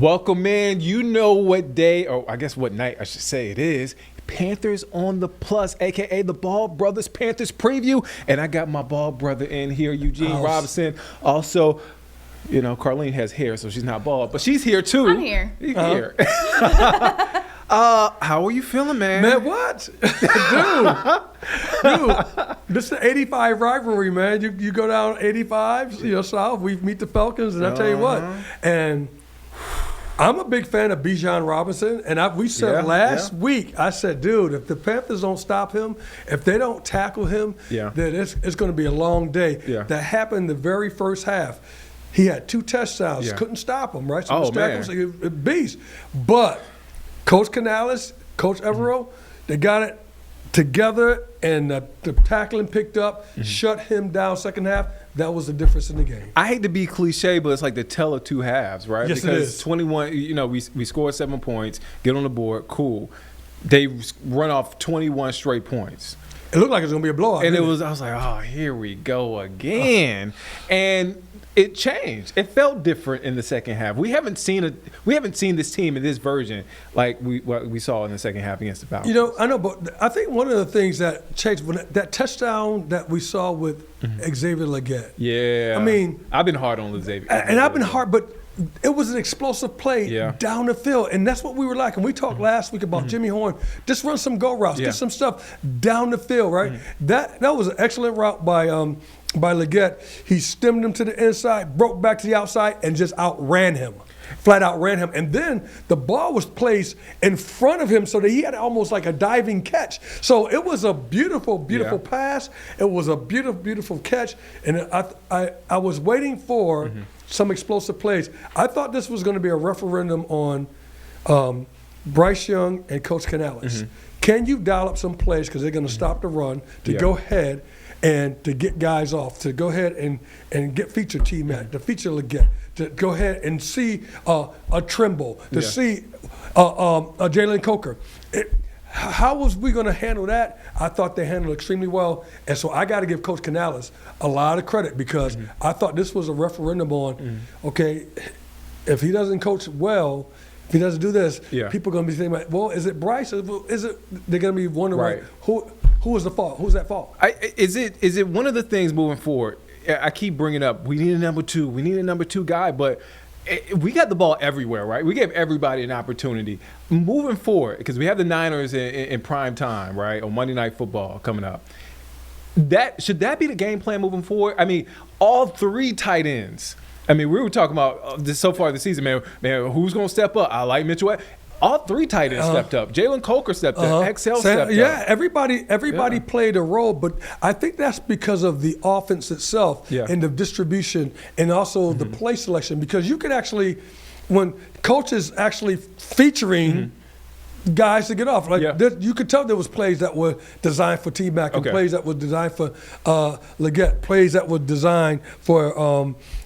Welcome in. You know what day, or I guess what night I should say it is. Panthers on the Plus, a.k.a. the Ball Brothers Panthers preview. And I got my Ball brother in here, Eugene Robinson. Also, you know, Carlene has hair, so she's not bald, but she's here too. I'm here. You're here. How are you feeling, man? Man, what? Dude, this is the 85 rivalry, man. You go down 85, south, we meet the Falcons, and I tell you what, and I'm a big fan of Bijan Robinson, and we said last week, I said, dude, if the Panthers don't stop him, if they don't tackle him, then it's going to be a long day. Yeah. That happened the very first half. He had 2 touchdowns, couldn't stop him, right? So tackles, a beast. But Coach Canales, Coach Evero, they got it together, and the tackling picked up, shut him down second half. That was the difference in the game. I hate to be cliche, but it's like the tale of two halves, right? Yes, because it is. 21, we scored 7 points, get on the board, cool. They run off 21 straight points. It looked like it was going to be a blowout. And I was like, oh, here we go again. And it changed. It felt different in the second half. We haven't seen this team in this version like what we saw in the second half against the Falcons. I know, but I think one of the things that changed when that touchdown that we saw with Xavier Legette. Yeah. I mean, I've been hard on Xavier. And I've been hard, but it was an explosive play down the field, and that's what we were lacking. We talked last week about Jimmy Horn. Just run some go routes, get some stuff down the field, right? That was an excellent route by Legette. He stemmed him to the inside, broke back to the outside, and just outran him. Flat out ran him. And then the ball was placed in front of him so that he had almost like a diving catch. So it was a beautiful, beautiful pass. It was a beautiful, beautiful catch. And I was waiting for some explosive plays. I thought this was going to be a referendum on Bryce Young and Coach Canales. Can you dial up some plays because they're going to stop the run to go ahead and to get guys off, to go ahead and get feature T-Mac, to feature Legette, to go ahead and see a Trimble, to see a Jalen Coker. How was we going to handle that? I thought they handled it extremely well. And so I got to give Coach Canales a lot of credit because I thought this was a referendum on, okay, if he doesn't coach well, if he doesn't do this, people are going to be thinking, well, is it Bryce? Is it they're going to be wondering who was the fault? Who's that fault? Is it one of the things moving forward? I keep bringing up, we need a number 2. We need a number 2 guy, but we got the ball everywhere, right? We gave everybody an opportunity. Moving forward, because we have the Niners in prime time, right, on Monday Night Football coming up. Should that be the game plan moving forward? I mean, all 3 tight ends. I mean, we were talking about this so far this season, man, who's going to step up? I like Mitchell. All 3 tight ends stepped up. Jalen Coker stepped up. XL stepped up. Yeah, everybody played a role, but I think that's because of the offense itself and the distribution and also the play selection. Because you can actually, when coaches actually featuring guys to get off, you could tell there was plays that were designed for T-Mac and plays that were designed for Legette, plays that were designed for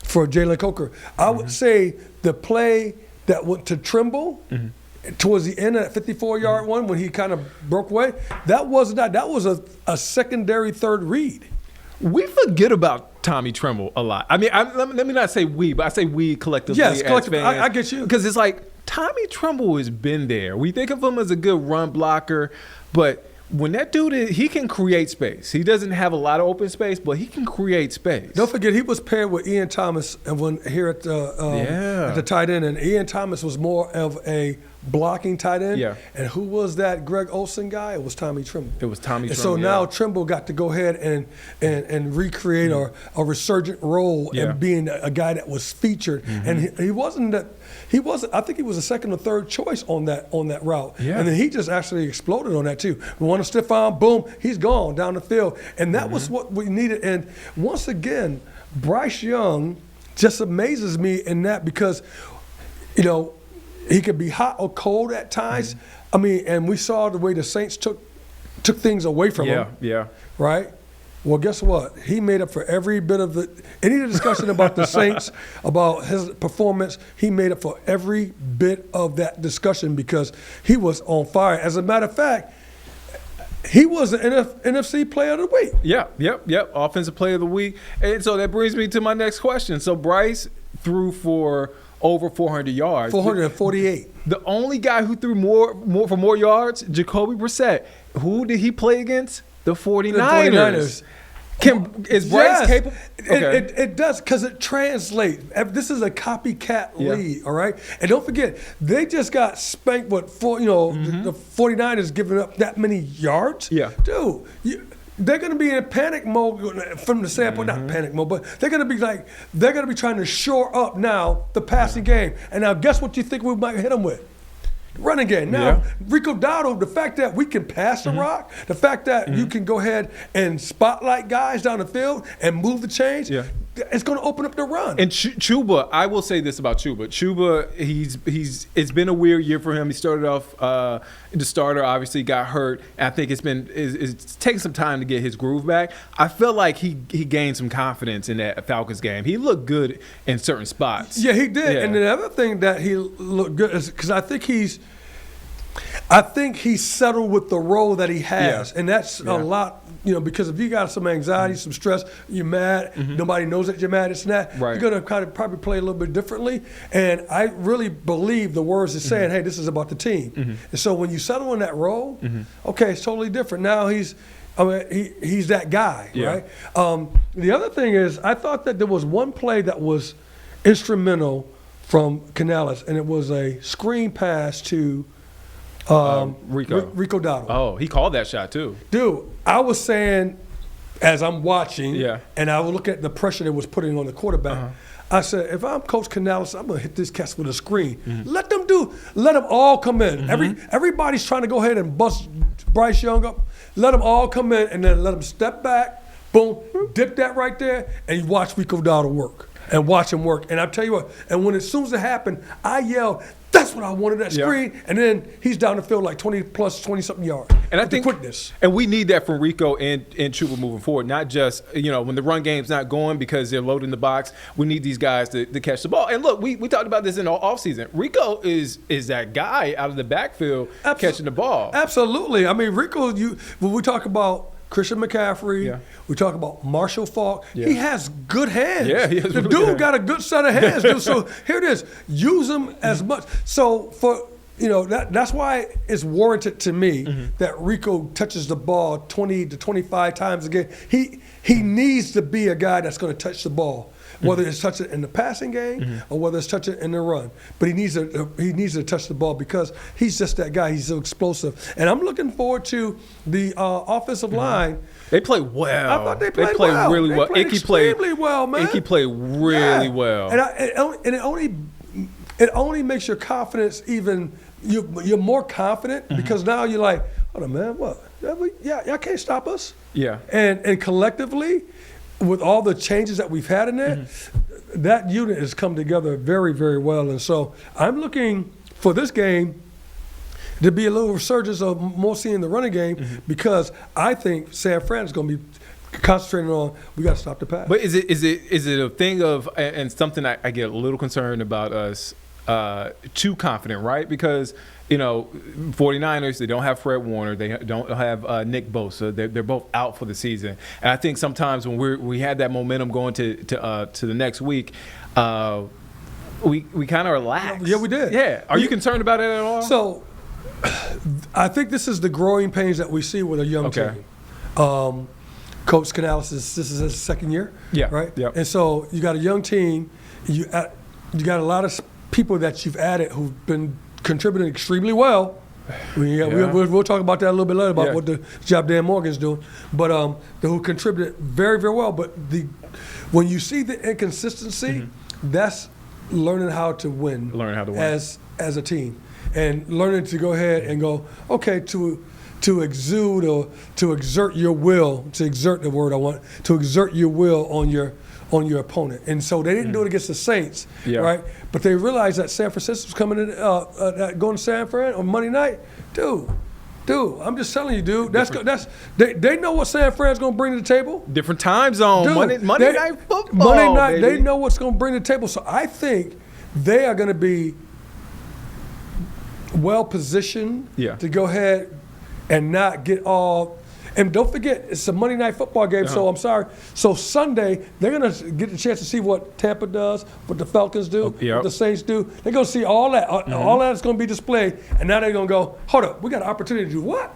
Jalen Coker. I would say the play that went to Trimble towards the end of that 54-yard one when he kind of broke away, that was a secondary third read. We forget about Tommy Tremble a lot. I mean, let me not say we, but I say we collectively. Yes, collectively. I get you. Because it's like Tommy Tremble has been there. We think of him as a good run blocker, but when that dude he can create space. He doesn't have a lot of open space, but he can create space. Don't forget, he was paired with Ian Thomas and here at the tight end, and Ian Thomas was more of a blocking tight end. Yeah. And who was that Greg Olsen guy? It was Tommy Trimble. It was Tommy Trimble. So now Trimble got to go ahead and recreate a resurgent role and being a guy that was featured. And he wasn't that. He wasn't. I think he was a second or third choice on that route. Yeah. And then he just actually exploded on that too. We want a stiff arm, boom, he's gone down the field. And that was what we needed. And once again, Bryce Young just amazes me in that because, he could be hot or cold at times. I mean, and we saw the way the Saints took things away from him. Yeah. Right? Well, guess what? He made up for every bit of any discussion about the Saints, about his performance, he made up for every bit of that discussion because he was on fire. As a matter of fact, he was an NFC Player of the Week. Yep. Offensive Player of the Week. And so that brings me to my next question. So Bryce threw for over 400 yards. 448. The only guy who threw more yards, Jacoby Brissett. Who did he play against? The 49ers. Is Bryce capable? Okay. It does, because it translates. This is a copycat league, all right? And don't forget, they just got spanked with the 49ers giving up that many yards. Yeah. Dude, they're going to be in panic mode from the standpoint, not panic mode, but they're going to be trying to shore up now the passing game. And now guess what you think we might hit them with? Running game. Now, Rico Dowdle, the fact that we can pass the rock, the fact that you can go ahead and spotlight guys down the field and move the chains, it's going to open up the run. And Chuba, I will say this about Chuba. Chuba, it's been a weird year for him. He started off the starter, obviously got hurt. And I think it's taken some time to get his groove back. I feel like he gained some confidence in that Falcons game. He looked good in certain spots. Yeah, he did. Yeah. And the other thing that he looked good is because I think he's settled with the role that he has, and that's a lot. Because if you got some anxiety, some stress, you're mad, nobody knows that you're mad, it's not, you're going to kind of probably play a little bit differently. And I really believe the words are saying, hey, this is about the team. And so when you settle in that role, okay, it's totally different. Now he's that guy, right? The other thing is, I thought that there was one play that was instrumental from Canales, and it was a screen pass to Rico Dowdle. Oh, he called that shot too. Dude, I was saying, as I'm watching, Yeah. and I would look at the pressure that was putting on the quarterback, I said, if I'm Coach Canales, I'm going to hit this catch with a screen. Let them all come in. Everybody's trying to go ahead and bust Bryce Young up. Let them all come in, and then let them step back, boom, dip that right there, and you watch Rico Dowdle work. And watch him work. And I tell you what, and when as soon as it happened, I yelled, that's what I wanted, that screen. And then he's down the field like 20-something yards. And I think quickness. And we need that from Rico and Chuba moving forward. Not just, when the run game's not going because they're loading the box, we need these guys to catch the ball. And look, we talked about this in the offseason. Rico is that guy out of the backfield catching the ball. Absolutely. I mean, Rico, when we talk about Christian McCaffrey, we talk about Marshall Faulk. He has good hands. Yeah, he has the really dude good got a good set of hands, dude. So here it is. Use them as much. So that's why it's warranted to me that Rico touches the ball 20 to 25 times a game. He needs to be a guy that's going to touch the ball, whether it's touch it in the passing game or whether it's touch it in the run. But he needs to touch the ball because he's just that guy. He's so explosive. And I'm looking forward to the offensive line. They play well. I thought they played well. Really well. They played extremely well, man. Icky played really well. And it only makes your confidence even. You're more confident because now you're like, hold on, man, what? Y'all can't stop us. Yeah. And collectively, with all the changes that we've had in there, that unit has come together very, very well. And so I'm looking for this game to be a little resurgence of more seeing the running game because I think San Fran is going to be concentrating on we got to stop the pass. But is it a thing of, and something I get a little concerned about us, too confident, right? Because 49ers, they don't have Fred Warner, they don't have Nick Bosa. They're both out for the season, and I think sometimes when we had that momentum going to the next week, we kind of relaxed. Yeah, we did. Yeah. Are you concerned about it at all? So, I think this is the growing pains that we see with a young team. Coach Canales, this is his second year, right? Yep. And so you got a young team. You got a lot of people that you've added who've been contributing extremely well. We'll talk about that a little bit later about what the job Dan Morgan's doing, but who contributed very, very well. But when you see the inconsistency, that's learning how to win. As a team, and learning to go ahead and go, okay, to exude or to exert your will, to exert the word I want, to exert your will on your opponent. And so they didn't do it against the Saints, right? But they realized that San Francisco's coming in, going to San Fran on Monday night. Dude, I'm just telling you, dude. They know what San Fran's going to bring to the table. Different time zone. Dude, Monday Night Football. Monday night, baby. they know what's going to bring to the table. So I think they are going to be well positioned to go ahead and not get all. And don't forget, it's a Monday Night Football game, so I'm sorry. So Sunday, they're going to get the chance to see what Tampa does, what the Falcons do, what the Saints do. They're going to see all that. All that is going to be displayed. And now they're going to go, hold up, we got an opportunity to do what?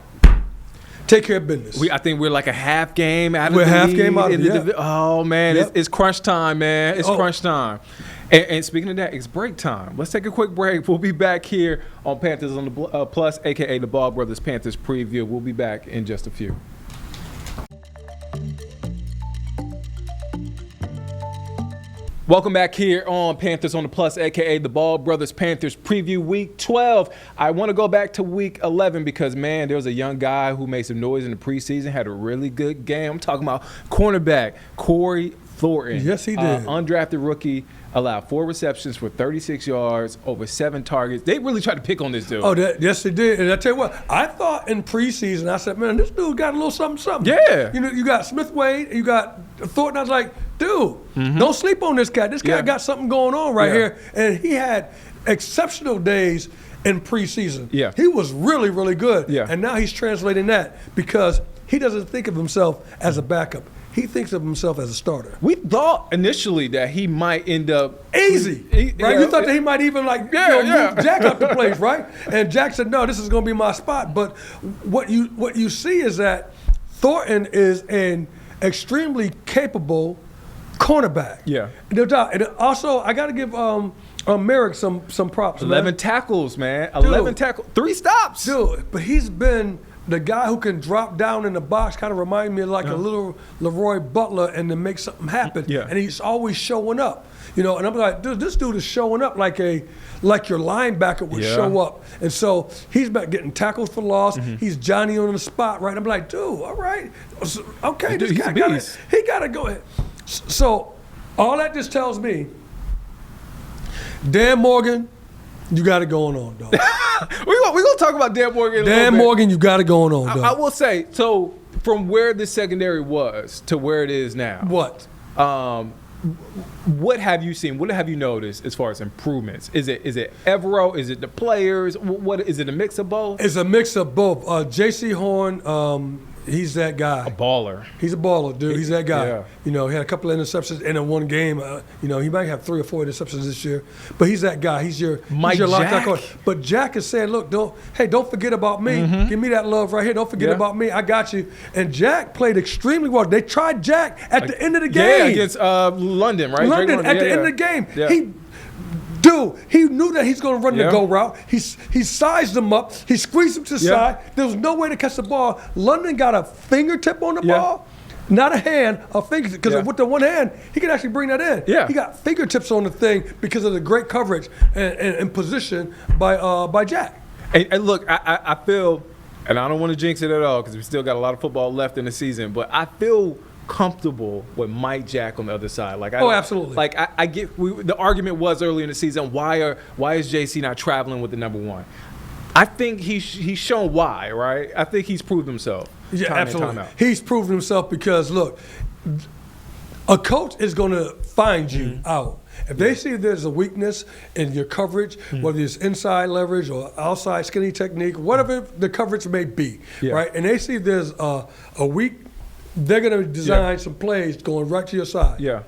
Take care of business. I think we're like a half game out of we're the half lead game out of it. Oh, man, it's crunch time, man. It's crunch time. And speaking of that, it's break time. Let's take a quick break. We'll be back here on Panthers on the Plus, a.k.a. the Ball Brothers Panthers preview. We'll be back in just a few. Welcome back here on Panthers on the Plus, a.k.a. the Ball Brothers Panthers preview week 12. I want to go back to week 11 because, man, there was a young guy who made some noise in the preseason, had a really good game. I'm talking about cornerback Corey Thornton. Yes, he did. Undrafted rookie, allowed 4 receptions for 36 yards, over 7 targets. They really tried to pick on this dude. Oh, yes, they did. And I tell you what, I thought in preseason, I said, man, this dude got a little something. Yeah. You know, you got Smith Wade, you got Thornton. I was like, dude, don't sleep on this guy. This guy got something going on right here. And he had exceptional days in preseason. Yeah. He was really, really good. Yeah. And now he's translating that because he doesn't think of himself as a backup. He thinks of himself as a starter. We thought initially that he might end up easy, right? You thought that he might even move Jack up the place, right? And Jack said, "No, this is going to be my spot." But what you see is that Thornton is an extremely capable cornerback. Yeah, no doubt. And also, I got to give Merrick some props. 11 tackles, man. 11 tackles, 3 stops, dude. But he's been the guy who can drop down in the box, kind of remind me of like a little Leroy Butler, and then make something happen. Yeah. And he's always showing up, you know. And I'm like, dude, this dude is showing up like your linebacker would show up. And so he's been getting tackles for loss. He's Johnny on the spot, right? I'm like, dude, all right, okay, dude, this guy got to go ahead. So all that just tells me, Dan Morgan, you got it going on, dog. We're gonna talk about Dan Morgan. Dan Morgan, you got it going on, dog. I will say, so from where the secondary was to where it is now. What? What have you seen? What have you noticed as far as improvements? Is it Evero? Is it the players? What is it? A mix of both? It's a mix of both. J.C. Horn, he's that guy. A baller. He's a baller, dude. He's that guy. Yeah. You know, he had a couple of interceptions in one game. You know, he might have 3 or 4 interceptions this year. But he's that guy. He's your lockdown coach. But Jack is saying, look, don't forget about me. Give me that love right here. Don't forget about me. I got you. And Jack played extremely well. They tried Jack at the end of the game. Yeah, against London, right? London at the end of the game. Yeah. He knew that he's going to run the go route. He sized him up. He squeezed him to the side. There was no way to catch the ball. London got a fingertip on the ball, not a hand, a fingertip. Because with the one hand, he could actually bring that in. Yeah. He got fingertips on the thing because of the great coverage and position by Jack. And look, I feel, and I don't want to jinx it at all because we still got a lot of football left in the season, but I feel comfortable with Mike Jack on the other side. Like, absolutely. Like I get the argument was early in the season, why is JC not traveling with the number 1? I think he's shown why, right? I think he's proved himself. Yeah, absolutely. He's proven himself because look, a coach is going to find you out. If they see there's a weakness in your coverage, whether it's inside leverage or outside skinny technique, whatever the coverage may be, right? And they see there's a weak, they're going to design some plays going right to your side. Yeah.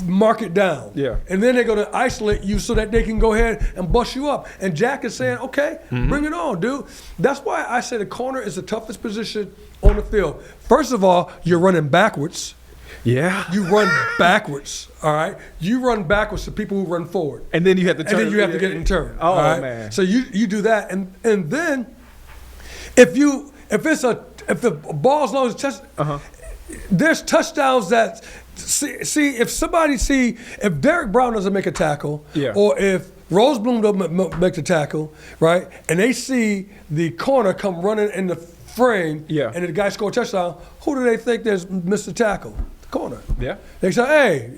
Mark it down. Yeah. And then they're going to isolate you so that they can go ahead and bust you up. And Jack is saying, okay, bring it on, dude. That's why I say the corner is the toughest position on the field. First of all, you're running backwards. Yeah. You run backwards, all right? You run backwards to people who run forward. And then you have to turn. And then you have to get in turn. Oh, right? man. So you do that. And then if the ball's long as there's touchdowns that if Derek Brown doesn't make a tackle, or if Rosebloom doesn't make the tackle, right, and they see the corner come running in the frame, and the guy score a touchdown, who do they think there's missed the tackle? The corner. Yeah. They say, hey,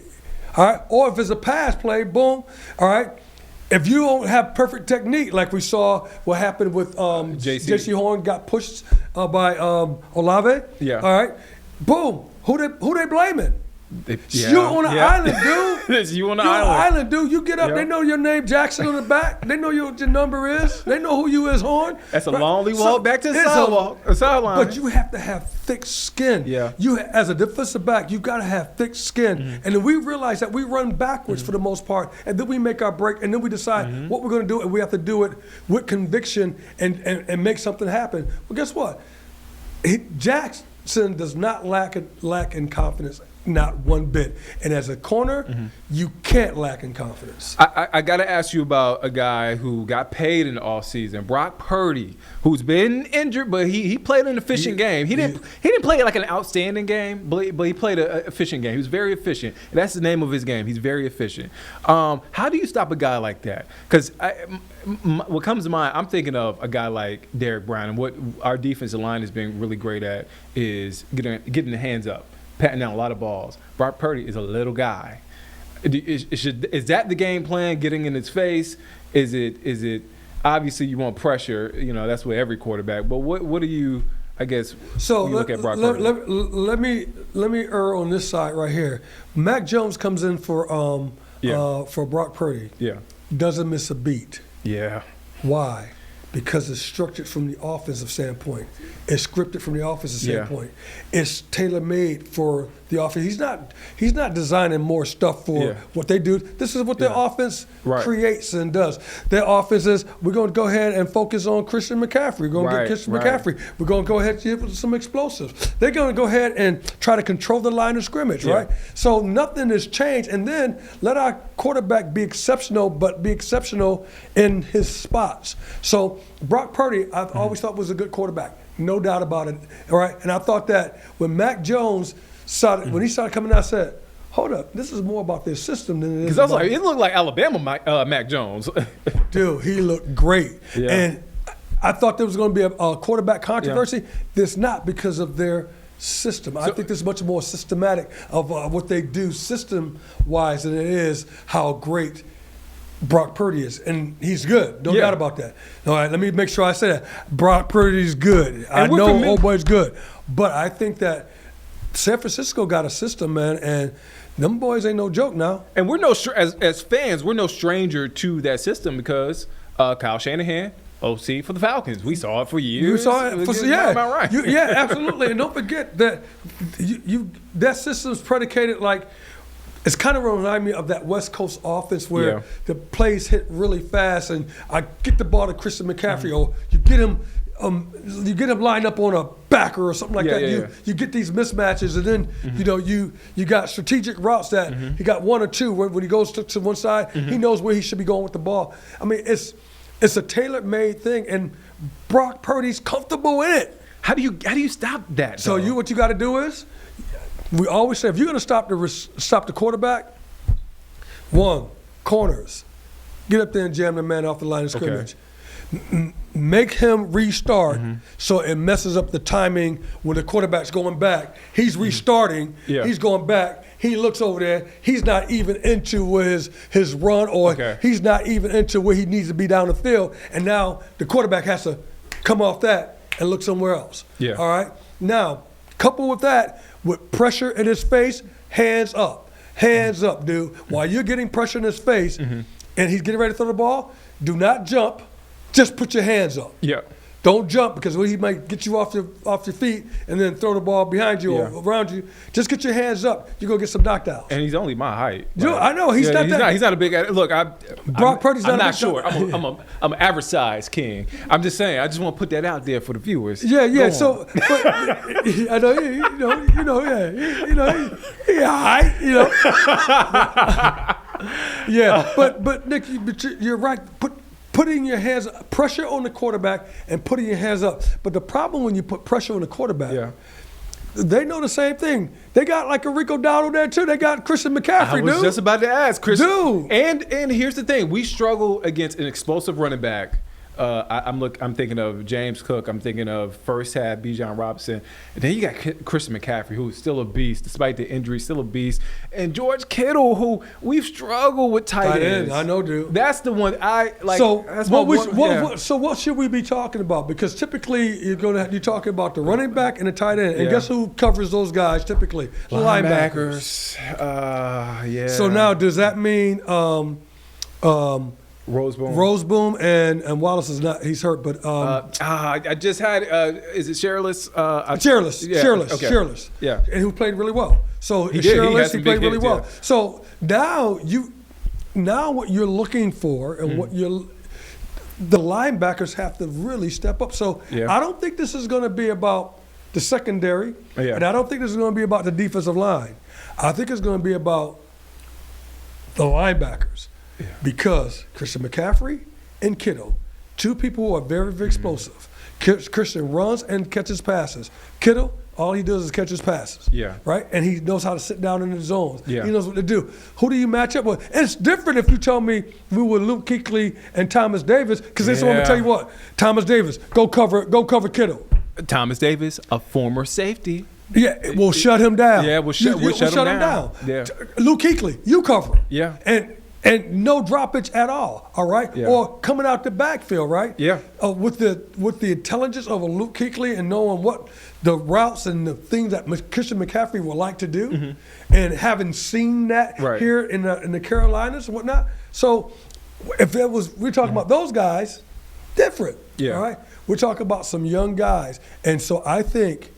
all right, or if it's a pass play, boom, all right. If you don't have perfect technique, like we saw what happened with J.C. Horn got pushed by Olave, all right, boom, who they blaming? You on an island, dude. It's you on the You're island. on an island, dude. You get up, they know your name, Jackson, on the back. They know what your number is. They know who you is, Horn. That's a lonely walk back to the sideline. But you have to have thick skin. Yeah. You, as a defensive back, you got to have thick skin. And then we realize that we run backwards for the most part, and then we make our break, and then we decide what we're going to do, and we have to do it with conviction and make something happen. Well, guess what? Jackson does not lack in confidence, not one bit. And as a corner, you can't lack in confidence. I got to ask you about a guy who got paid in the offseason, Brock Purdy, who's been injured, but he played an efficient game. He didn't play like an outstanding game, but he played an efficient game. He was very efficient. And that's the name of his game. He's very efficient. How do you stop a guy like that? Because what comes to mind, I'm thinking of a guy like Derek Brown, and what our defensive line has been really great at is getting the hands up, patting down a lot of balls. Brock Purdy is a little guy. Is that the game plan, getting in his face? Is it obviously you want pressure, that's with every quarterback, but what do you, I guess, so look at Brock Purdy? Let me err on this side right here. Mac Jones comes in for Brock Purdy. Yeah. Doesn't miss a beat. Yeah. Why? Because it's structured from the offensive standpoint. It's scripted from the offensive standpoint. It's tailor-made for the offense. He's not designing more stuff for what they do. This is what their offense creates and does. Their offense is, we're going to go ahead and focus on Christian McCaffrey. We're going to get Christian McCaffrey. We're going to go ahead and give some explosives. They're going to go ahead and try to control the line of scrimmage, right? So nothing has changed. And then let our quarterback be exceptional, but be exceptional in his spots. So Brock Purdy, I've always thought was a good quarterback. No doubt about it, all right? And I thought that when Mac Jones when he started coming out, I said, hold up, this is more about their system than it is. Because I was like, it looked like Alabama Mac Jones. Dude, he looked great. Yeah. And I thought there was going to be a quarterback controversy. Yeah. There's not, because of their system. I think this is much more systematic of what they do system-wise than it is how great Brock Purdy is, and he's good. No doubt about that. All right, let me make sure I say that. Brock Purdy's good. I know old boy's good. But I think that San Francisco got a system, man, and them boys ain't no joke now. And we're as fans, we're no stranger to that system because Kyle Shanahan, OC for the Falcons. We saw it for years. You saw it right. Yeah, absolutely. And don't forget that that system's predicated like, it's kind of remind me of that West Coast offense where the plays hit really fast, and I get the ball to Christian McCaffrey, or you get him lined up on a backer or something like that. You get these mismatches, and then you got strategic routes that he got one or two when he goes to one side, he knows where he should be going with the ball. I mean, it's a tailor-made thing, and Brock Purdy's comfortable in it. How do you stop that? So what you got to do is, we always say, if you're going to stop the quarterback, one, corners. Get up there and jam the man off the line of scrimmage. Okay. Make him restart so it messes up the timing when the quarterback's going back. He's restarting. He's going back. He looks over there. He's not even into his run, or he's not even into where he needs to be down the field. And now the quarterback has to come off that and look somewhere else. Yeah. All right? Now, coupled with that, with pressure in his face, hands up. Hands up, dude. While you're getting pressure in his face and he's getting ready to throw the ball, do not jump. Just put your hands up. Yeah. Don't jump, because he might get you off your feet and then throw the ball behind you or around you. Just get your hands up. You're going to get some knockdowns. And he's only my height. Dude, I know. He's not a big – look, Brock Purdy's not a big – I'm not sure. I'm an average size king. I'm just saying. I just want to put that out there for the viewers. Yeah. So, but, I know, he height, Yeah, but Nick, you're right. Putting your hands, pressure on the quarterback and putting your hands up. But the problem when you put pressure on the quarterback, they know the same thing. They got like a Rico Dowdle there too. They got Christian McCaffrey, dude. I was just about to ask, Chris. Dude. And here's the thing. We struggle against an explosive running back I'm thinking of James Cook. I'm thinking of first half Bijan Robinson. And then you got Christian McCaffrey, who's still a beast despite the injury, still a beast. And George Kittle, who we've struggled with tight ends. I know, dude. That's the one I like. So that's what should we be talking about? Because typically you're talking about the running back and the tight end. And guess who covers those guys typically? Linebackers. Yeah. So now does that mean Roseboom and Wallace is not. He's hurt, but I just had. Is it Sherless? Sherless. Yeah, and who played really well. So he played really well. Yeah. So now what you're looking for and what the linebackers have to really step up. So I don't think this is going to be about the secondary, and I don't think this is going to be about the defensive line. I think it's going to be about the linebackers. Yeah. Because Christian McCaffrey and Kittle, two people who are very, very explosive. Christian runs and catches passes. Kittle, all he does is catches passes. Yeah. Right? And he knows how to sit down in the zones. Yeah. He knows what to do. Who do you match up with? And it's different if you tell me we were Luke Kuechly and Thomas Davis, because this one will tell you what. Thomas Davis, go cover Kittle. Thomas Davis, a former safety. Yeah, we'll shut him down. Yeah, we'll shut him down. Yeah. Luke Kuechly, you cover. Yeah. And no droppage at all right? Yeah. Or coming out the backfield, right? Yeah. With the intelligence of a Luke Kuechly and knowing what the routes and the things that Christian McCaffrey would like to do, and having seen that here in the Carolinas and whatnot. So if we're talking about those guys, different. Yeah. All right? We're talking about some young guys. And so I think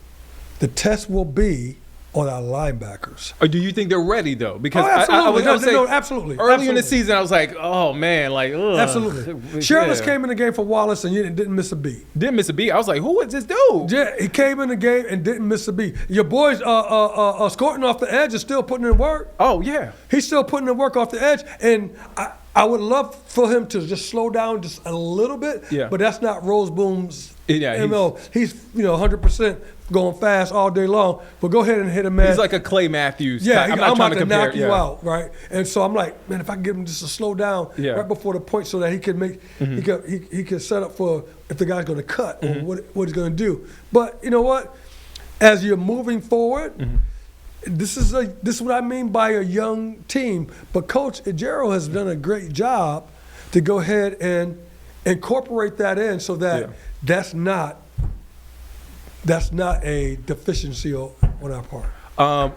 the test will be on our linebackers. Or do you think they're ready though? Because absolutely. Early in the season, I was like, oh man, like ugh. Absolutely. Sherless came in the game for Wallace and didn't miss a beat. Didn't miss a beat. I was like, who is this dude? Yeah, he came in the game and didn't miss a beat. Your boys scoring off the edge is still putting in work. Oh yeah, he's still putting in work off the edge, and I would love for him to just slow down just a little bit. Yeah. But that's not Roseboom's MO. He's 100%. Going fast all day long, but go ahead and hit him, man. He's like a Clay Matthews. Yeah, I'm not trying to compare. Knock you out, right? And so I'm like, man, if I can get him just to slow down right before the point, so that he can make he can set up for if the guy's going to cut or what he's going to do. But you know what? As you're moving forward, this is what I mean by a young team. But Coach Ejiro has done a great job to go ahead and incorporate that in, so that that's not a deficiency on our part. Or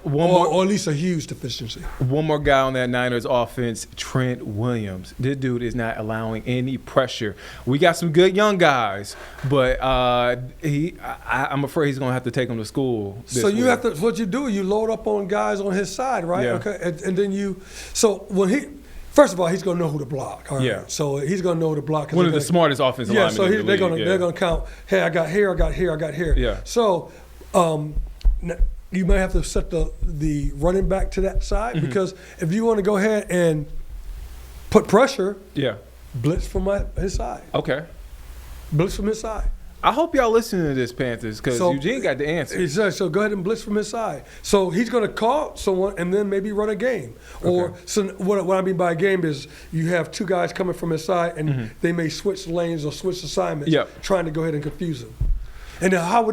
at least a huge deficiency. One more guy on that Niners offense, Trent Williams. This dude is not allowing any pressure. We got some good young guys, but I'm afraid he's going to have to take them to school. So you have to. What you do, you load up on guys on his side, right? Yeah. Okay, and then you. So when he. First of all, he's going to know who to block. All right? Yeah. So he's going to know who to block. One of the smartest offensive linemen. So they're going to count. Hey, I got here. I got here. I got here. Yeah. So you may have to set the running back to that side, because if you want to go ahead and put pressure, blitz from his side. Okay. Blitz from his side. I hope y'all listening to this, Panthers, because Eugene got the answer. Exactly. So go ahead and blitz from his side. So he's going to call someone and then maybe run a game. Or so what I mean by a game is you have two guys coming from his side, and they may switch lanes or switch assignments, trying to go ahead and confuse him. And then how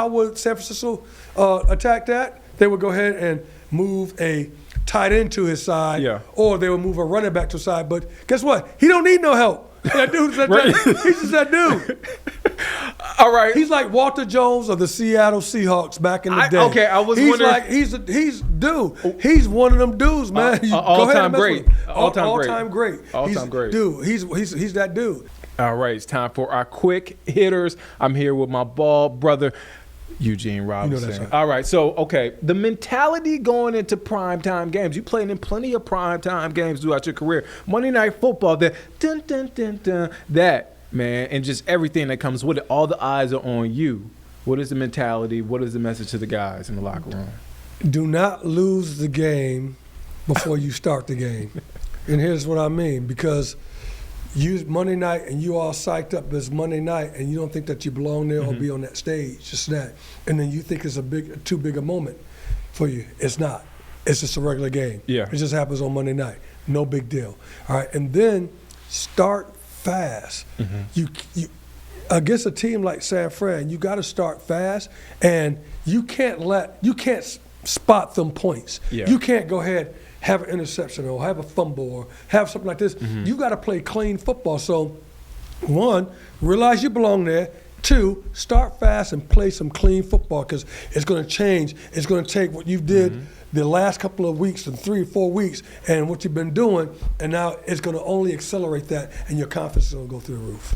would San Francisco attack that? They would go ahead and move a tight end to his side, or they would move a running back to his side. But guess what? He don't need no help. That dude's he's just that dude. All right. He's like Walter Jones of the Seattle Seahawks back in the day. Okay, I was wondering. He's one of them dudes, man. All-time great. All-time great. Dude, he's that dude. All right, it's time for our quick hitters. I'm here with my bald brother, Eugene Robinson. That's right. All right, so, the mentality going into primetime games. You played in plenty of primetime games throughout your career. Monday Night Football, that dun, dun, dun, dun, that, man, and just everything that comes with it. All the eyes are on you. What is the mentality? What is the message to the guys in the locker room? Do not lose the game before you start the game. And here's what I mean, because you Monday night and you all psyched up as Monday night and you don't think that you belong there or be on that stage, just that. And then you think it's too big a moment for you. It's not. It's just a regular game. Yeah. It just happens on Monday night. No big deal. All right. And then start fast. You against a team like San Fran, you got to start fast, and you can't spot them points. Yeah. You can't go ahead, have an interception or have a fumble or have something like this. You got to play clean football. So, one, realize you belong there. Two, start fast and play some clean football, because it's going to change. It's going to take what you did the last couple of weeks and 3 or 4 weeks and what you've been doing, and now it's going to only accelerate that, and your confidence is going to go through the roof.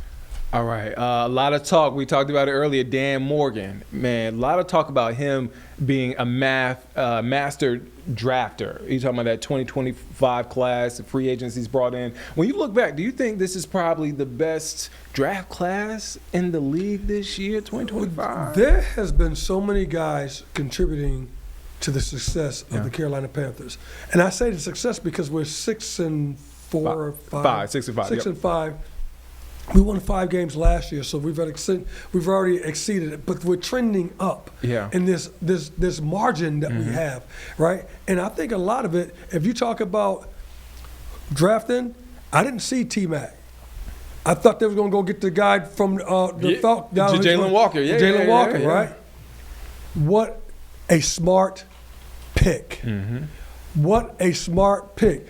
All right. A lot of talk. We talked about it earlier. Dan Morgan, man, a lot of talk about him being a master drafter. You talking about that 2025 class, the free agents he's brought in. When you look back, do you think this is probably the best draft class in the league this year, 2025? There has been so many guys contributing to the success of the Carolina Panthers, and I say the success because we're 6-4, 6-5. We won 5 games last year, so we've already exceeded it. But we're trending up in this margin that we have, right? And I think a lot of it, if you talk about drafting, I didn't see T-Mac. I thought they was going to go get the guy from the Jalen Walker. Jalen Walker, right? What a smart pick. What a smart pick.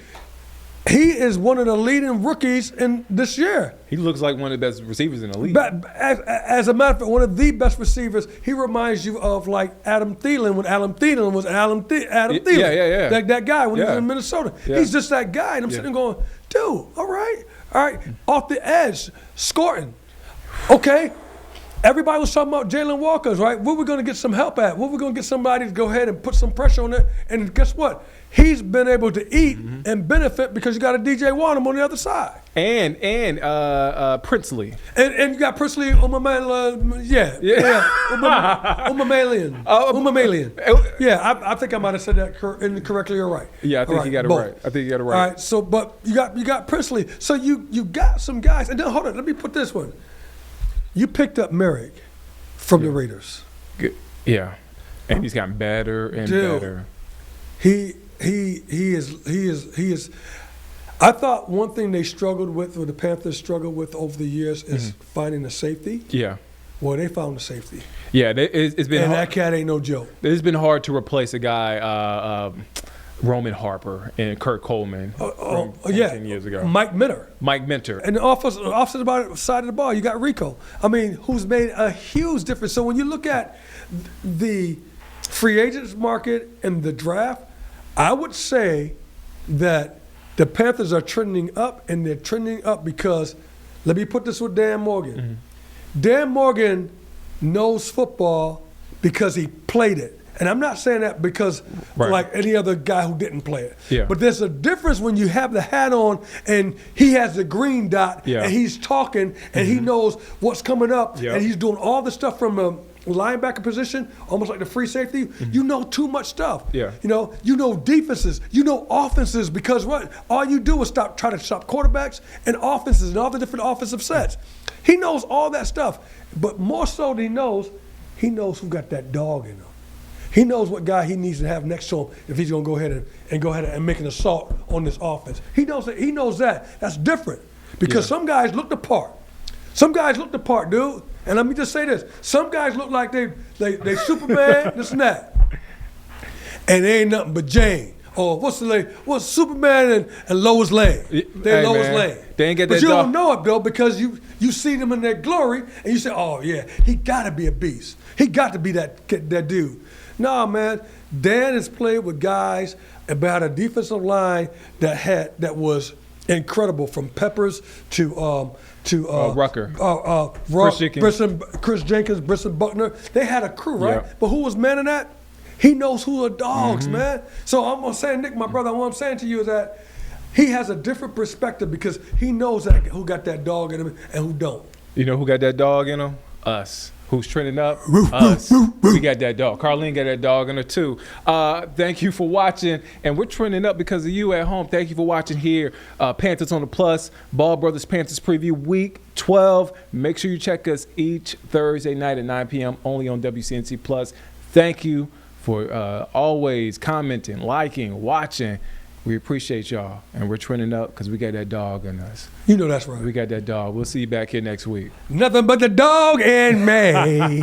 He is one of the leading rookies in this year. He looks like one of the best receivers in the league. As a matter of fact, one of the best receivers. He reminds you of like Adam Thielen when Adam Thielen was Adam Thielen. Yeah. That guy when he was in Minnesota. Yeah. He's just that guy. And I'm sitting there going, dude, all right. Off the edge, scoring. Okay. Everybody was talking about Jalen Walker's, right? Where we going to get some help at? Where we going to get somebody to go ahead and put some pressure on it? And guess what? He's been able to eat and benefit because you got a DJ Wanham on the other side. And Princely. And you got Princely, Umamalian. Yeah, I think I might have said that incorrectly or right. Yeah, I think you got it right. All right, so but you got Princely. So you got some guys. And then hold on, let me put this one. You picked up Merrick from the Raiders. Good. Yeah. And he's gotten better and better. He is. I thought one thing they struggled with, or the Panthers struggled with over the years, is finding a safety. Yeah. Well, they found a safety. Yeah, it's been. And that cat ain't no joke. It's been hard to replace a guy, Roman Harper and Kurt Coleman from 10 years ago. Mike Minter. And the opposite side of the ball, you got Rico. I mean, who's made a huge difference. So when you look at the free agents market and the draft, I would say that the Panthers are trending up, and they're trending up because, let me put this with Dan Morgan. Dan Morgan knows football because he played it. And I'm not saying that because like any other guy who didn't play it. Yeah. But there's a difference when you have the hat on and he has the green dot and he's talking and he knows what's coming up and he's doing all the stuff from a linebacker position, almost like the free safety. You know too much stuff. Yeah. You know defenses, you know offenses, because what? All you do is try to stop quarterbacks and offenses and all the different offensive sets. He knows all that stuff. But more so than he knows who got that dog in him. He knows what guy he needs to have next to him if he's going to go ahead and make an assault on this offense. He knows that. He knows that. That's different because some guys look the part. Some guys look the part, dude. And let me just say this: some guys look like they Superman, this and that, and they ain't nothing but Jane. Or what's Superman and Lois Lane? They're Lois Lane. They ain't get that. But you don't know it though because you see them in their glory and you say, oh yeah, he got to be a beast. He got to be that dude. No, man. Dan has played with guys about a defensive line that was incredible, from Peppers to Rucker, Chris Jenkins, Brisson Buckner. They had a crew, right? Yeah. But who was manning that? He knows who are dogs, man. So I'm gonna say, Nick, my brother, what I'm saying to you is that he has a different perspective because he knows who got that dog in him and who don't. You know who got that dog in him? Us. Who's trending up? Us. We got that dog. Carlene got that dog in her too. Thank you for watching. And we're trending up because of you at home. Thank you for watching here. Panthers on the Plus. Ball Brothers Panthers Preview Week 12. Make sure you check us each Thursday night at 9 p.m. only on WCNC Plus. Thank you for always commenting, liking, watching. We appreciate y'all, and we're trending up because we got that dog in us. You know that's right. We got that dog. We'll see you back here next week. Nothing but the dog in me.